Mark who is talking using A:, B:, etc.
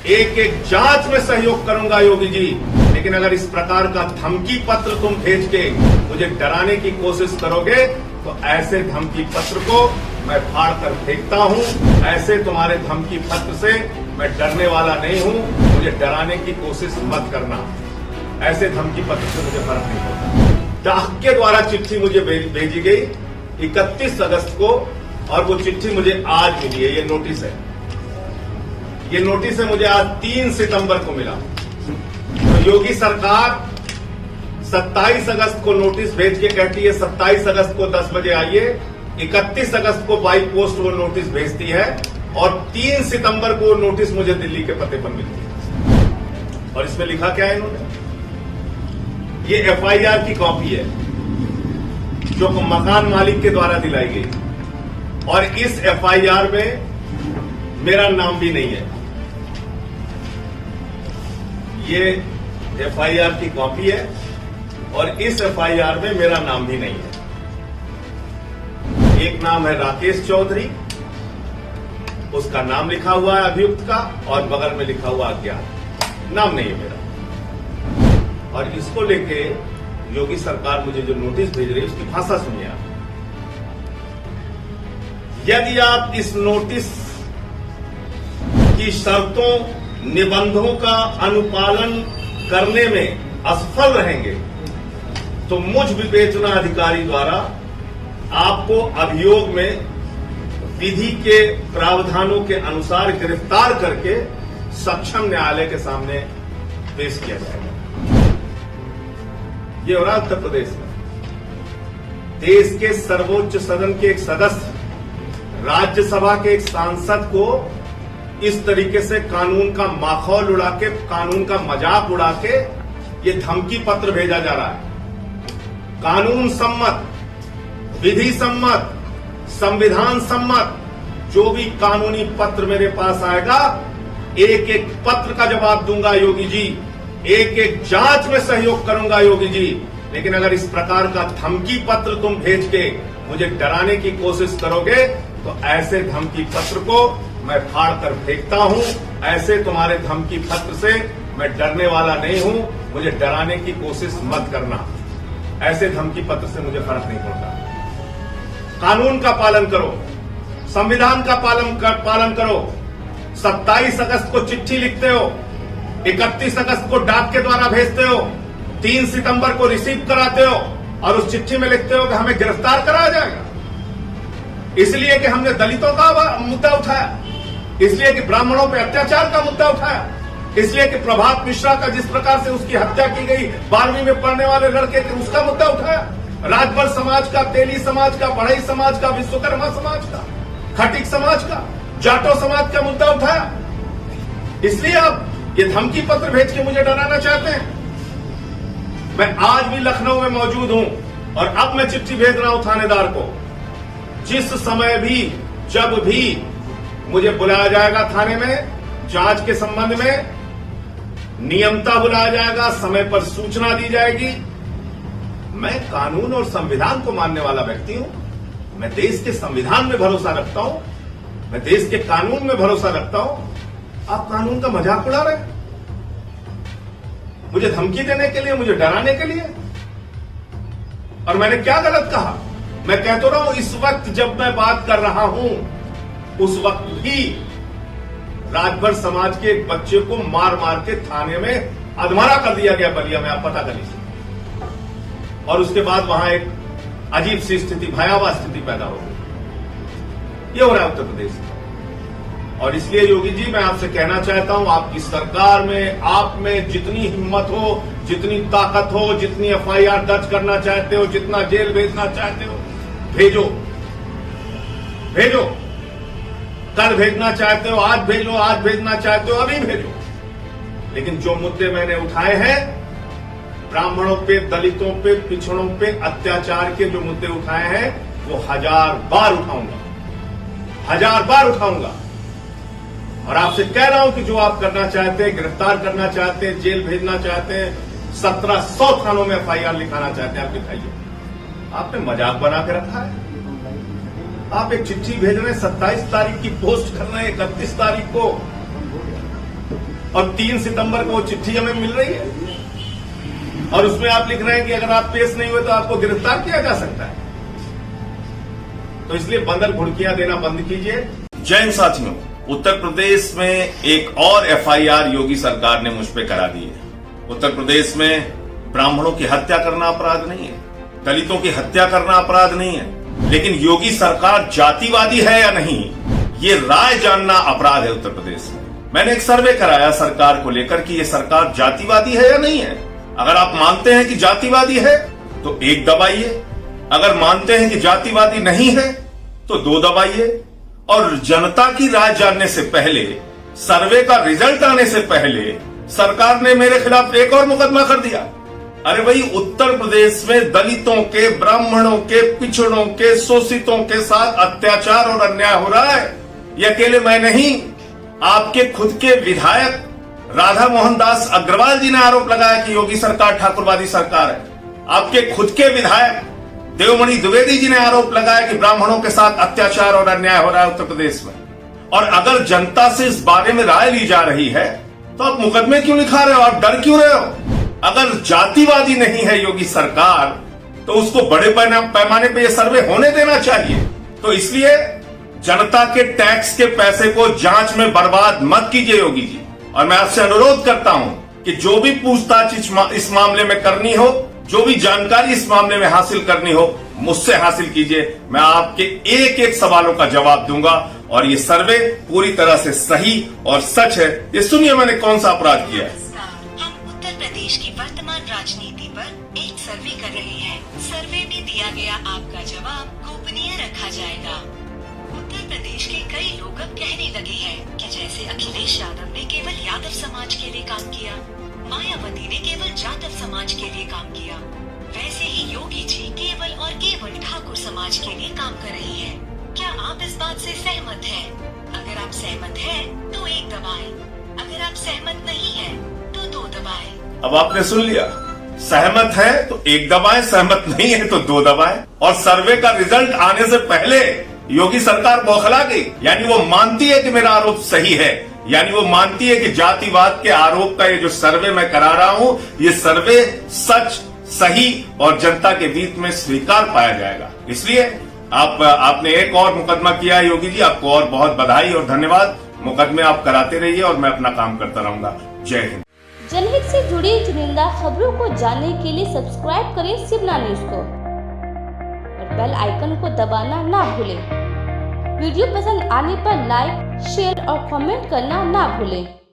A: एक एक जांच में सहयोग करूंगा योगी जी। लेकिन अगर इस प्रकार का धमकी पत्र तुम भेज के मुझे डराने की कोशिश करोगे तो ऐसे धमकी पत्र को मैं फाड़ कर फेंकता हूं। ऐसे तुम्हारे धमकी पत्र से मैं डरने वाला नहीं हूं। मुझे डराने की कोशिश मत करना। ऐसे धमकी पत्र से मुझे फर्क नहीं पड़ता। डाक के द्वारा चिट्ठी मुझे भेजी गई 31 अगस्त को और वो चिट्ठी मुझे आज मिली है। ये नोटिस है। ये नोटिस है मुझे आज 3 सितंबर को मिला। तो योगी सरकार 27 अगस्त को नोटिस भेज के कहती है 27 अगस्त को 10 बजे आइए। 31 अगस्त को बाई पोस्ट वो नोटिस भेजती है और 3 सितंबर को वो नोटिस मुझे दिल्ली के पते पर मिलती है। और इसमें लिखा क्या है इन्होंने? ये एफआईआर की कॉपी है जो मकान मालिक के द्वारा दिलाई गई और इस एफआईआर में मेरा नाम भी नहीं है। ये एफआईआर की कॉपी है और इस एफआईआर में मेरा नाम भी नहीं है। एक नाम है राकेश चौधरी, उसका नाम लिखा हुआ है अभियुक्त का, और बगल में लिखा हुआ अज्ञात, नाम नहीं है मेरा। और इसको लेके योगी सरकार मुझे जो नोटिस भेज रही है उसकी भाषा सुनिए आप। यदि आप इस नोटिस की शर्तों निबंधों का अनुपालन करने में असफल रहेंगे तो मुझ विवेचना अधिकारी द्वारा आपको अभियोग में विधि के प्रावधानों के अनुसार गिरफ्तार करके सक्षम न्यायालय के सामने पेश किया जाएगा। ये हो रहा उत्तर प्रदेश में। देश के सर्वोच्च सदन के एक सदस्य, राज्यसभा के एक सांसद को इस तरीके से कानून का माखौल उड़ा के, कानून का मजाक उड़ा के ये धमकी पत्र भेजा जा रहा है। कानून सम्मत, विधि सम्मत, संविधान सम्मत जो भी कानूनी पत्र मेरे पास आएगा, एक एक पत्र का जवाब दूंगा योगी जी। एक एक जांच में सहयोग करूंगा योगी जी। लेकिन अगर इस प्रकार का धमकी पत्र तुम भेज के मुझे डराने की कोशिश करोगे तो ऐसे धमकी पत्र को मैं फाड़ कर फेंकता हूं। ऐसे तुम्हारे धमकी पत्र से मैं डरने वाला नहीं हूं। मुझे डराने की कोशिश मत करना। ऐसे धमकी पत्र से मुझे फर्क नहीं पड़ता। कानून का पालन करो, संविधान का पालन करो। 27 अगस्त को चिट्ठी लिखते हो, 31 अगस्त को डाक के द्वारा भेजते हो, 3 सितंबर को रिसीव कराते हो और उस चिट्ठी में लिखते हो कि हमें गिरफ्तार कराया जाएगा इसलिए कि हमने दलितों का मुद्दा उठाया, इसलिए कि ब्राह्मणों पर अत्याचार का मुद्दा उठाया, इसलिए कि प्रभात मिश्रा का जिस प्रकार से उसकी हत्या की गई 12वीं में पढ़ने वाले लड़के के, उसका मुद्दा उठाया, राजभर समाज का, तेली समाज का, बढ़ई समाज का, विश्वकर्मा समाज का, खटिक समाज का, जाटो समाज का मुद्दा उठाया। इसलिए आप ये धमकी पत्र भेज के मुझे डराना चाहते हैं। मैं आज भी लखनऊ में मौजूद हूं और अब मैं चिट्ठी भेज रहा हूं थानेदार को। जिस समय भी, जब भी मुझे बुलाया जाएगा थाने में, जांच के संबंध में नियमता बुलाया जाएगा, समय पर सूचना दी जाएगी। मैं कानून और संविधान को मानने वाला व्यक्ति हूं। मैं देश के संविधान में भरोसा रखता हूं, मैं देश के कानून में भरोसा रखता हूं। आप कानून का मजाक उड़ा रहे हैं मुझे धमकी देने के लिए, मुझे डराने के लिए। और मैंने क्या गलत कहा? मैं कह तो रहा हूं, इस वक्त जब मैं बात कर रहा हूं उस वक्त भी राजभर समाज के एक बच्चे को मार मार के थाने में अधमरा कर दिया गया बलिया में, आप पता कर लीजिए। और उसके बाद वहां एक अजीब सी स्थिति, भयावह स्थिति पैदा हो गई। ये हो रहा है उत्तर प्रदेश में। और इसलिए योगी जी मैं आपसे कहना चाहता हूं, आपकी सरकार में, आप में जितनी हिम्मत हो, जितनी ताकत हो, जितनी एफआईआर दर्ज करना चाहते हो, जितना जेल भेजना चाहते हो, भेजो भेजो। कल भेजना चाहते हो आज भेजो, आज भेजना चाहते हो अभी भेजो। लेकिन जो मुद्दे मैंने उठाए हैं, ब्राह्मणों पे, दलितों पे, पिछड़ों पे अत्याचार के जो मुद्दे उठाए हैं, वो 1000 बार उठाऊंगा, 1000 बार उठाऊंगा। और आपसे कह रहा हूं कि जो आप करना चाहते हैं, गिरफ्तार करना चाहते हैं, जेल भेजना चाहते हैं, 1700 थानों में एफआईआर लिखाना चाहते हैं, आप लिखाइए। आपने मजाक बना के रखा है। आप एक चिट्ठी भेज रहे हैं, 27 तारीख की पोस्ट कर रहे हैं, 31 तारीख को। और 3 सितंबर को वो चिट्ठी हमें मिल रही है और उसमें आप लिख रहे हैं कि अगर आप पेश नहीं हुए तो आपको गिरफ्तार किया जा सकता है। तो इसलिए बंदर घुड़कियां देना बंद कीजिए।
B: जय हिंद साथियों, उत्तर प्रदेश में एक और एफआईआर योगी सरकार ने मुझ पे करा दी है। उत्तर प्रदेश में ब्राह्मणों की हत्या करना अपराध नहीं है, दलितों की हत्या करना अपराध नहीं है, लेकिन योगी सरकार जातिवादी है या नहीं, ये राय जानना अपराध है उत्तर प्रदेश में। मैंने एक सर्वे कराया सरकार को लेकर कि ये सरकार जातिवादी है या नहीं है। अगर आप मानते हैं कि जातिवादी है तो 1 दबाइए, अगर मानते हैं कि जातिवादी नहीं है तो 2 दबाइए। और जनता की राय जानने से पहले, सर्वे का रिजल्ट आने से पहले सरकार ने मेरे खिलाफ एक और मुकदमा कर दिया। अरे भाई, उत्तर प्रदेश में दलितों के, ब्राह्मणों के, पिछड़ों के, शोषितों के साथ अत्याचार और अन्याय हो रहा है। ये अकेले मैं नहीं, आपके खुद के विधायक राधा मोहन दास अग्रवाल जी ने आरोप लगाया कि योगी सरकार ठाकुरवादी सरकार है। आपके खुद के विधायक देवमणि द्विवेदी जी ने आरोप लगाया कि ब्राह्मणों के साथ अत्याचार और अन्याय हो रहा है उत्तर प्रदेश में। और अगर जनता से इस बारे में राय ली जा रही है तो आप मुकदमे क्यों लिखा रहे हो, आप डर क्यों रहे हो? अगर जातिवादी नहीं है योगी सरकार तो उसको बड़े पैमाने पे ये सर्वे होने देना चाहिए। तो इसलिए जनता के टैक्स के पैसे को जांच में बर्बाद मत कीजिए योगी जी। और मैं आपसे अनुरोध करता हूं कि जो भी पूछताछ इस मामले में करनी हो, जो भी जानकारी इस मामले में हासिल करनी हो, मुझसे हासिल कीजिए। मैं आपके एक एक सवालों का जवाब दूंगा और ये सर्वे पूरी तरह से सही और सच है। ये सुनिए मैंने कौन सा अपराध किया है।
C: हम उत्तर प्रदेश की वर्तमान राजनीति पर एक सर्वे कर रहे हैं। सर्वे में दिया गया आपका जवाब गोपनीय रखा जाएगा। उत्तर प्रदेश के कई लोग अब कहने लगे हैं कि जैसे अखिलेश यादव ने केवल यादव समाज के लिए काम किया, मायावती ने केवल जाटव समाज के लिए काम किया, वैसे ही योगी जी केवल और केवल ठाकुर समाज के लिए काम कर रही है। क्या आप इस बात से सहमत हैं? अगर आप सहमत हैं तो 1 दबाएं, अगर आप सहमत नहीं हैं तो 2 दबाएं।
B: अब आपने सुन लिया, सहमत है तो 1 दबाएं, सहमत नहीं है तो 2 दबाएं। और सर्वे का रिजल्ट आने से पहले योगी सरकार बौखला गई, यानी वो मानती है कि मेरा आरोप सही है, यानी वो मानती है कि जातिवाद के आरोप का ये जो सर्वे मैं करा रहा हूं, ये सर्वे सच, सही और जनता के बीच में स्वीकार पाया जाएगा। इसलिए आपने एक और मुकदमा किया है योगी जी, आपको और बहुत बधाई और धन्यवाद। मुकदमे आप कराते रहिए और मैं अपना काम करता रहूंगा। जय हिंद।
D: जनहित से जुड़ी चुनिंदा खबरों को जानने के लिए सब्सक्राइब करें शिवना न्यूज को और बेल आइकन को दबाना ना भूलें। वीडियो पसंद आने पर लाइक, शेयर और कमेंट करना ना भूलें।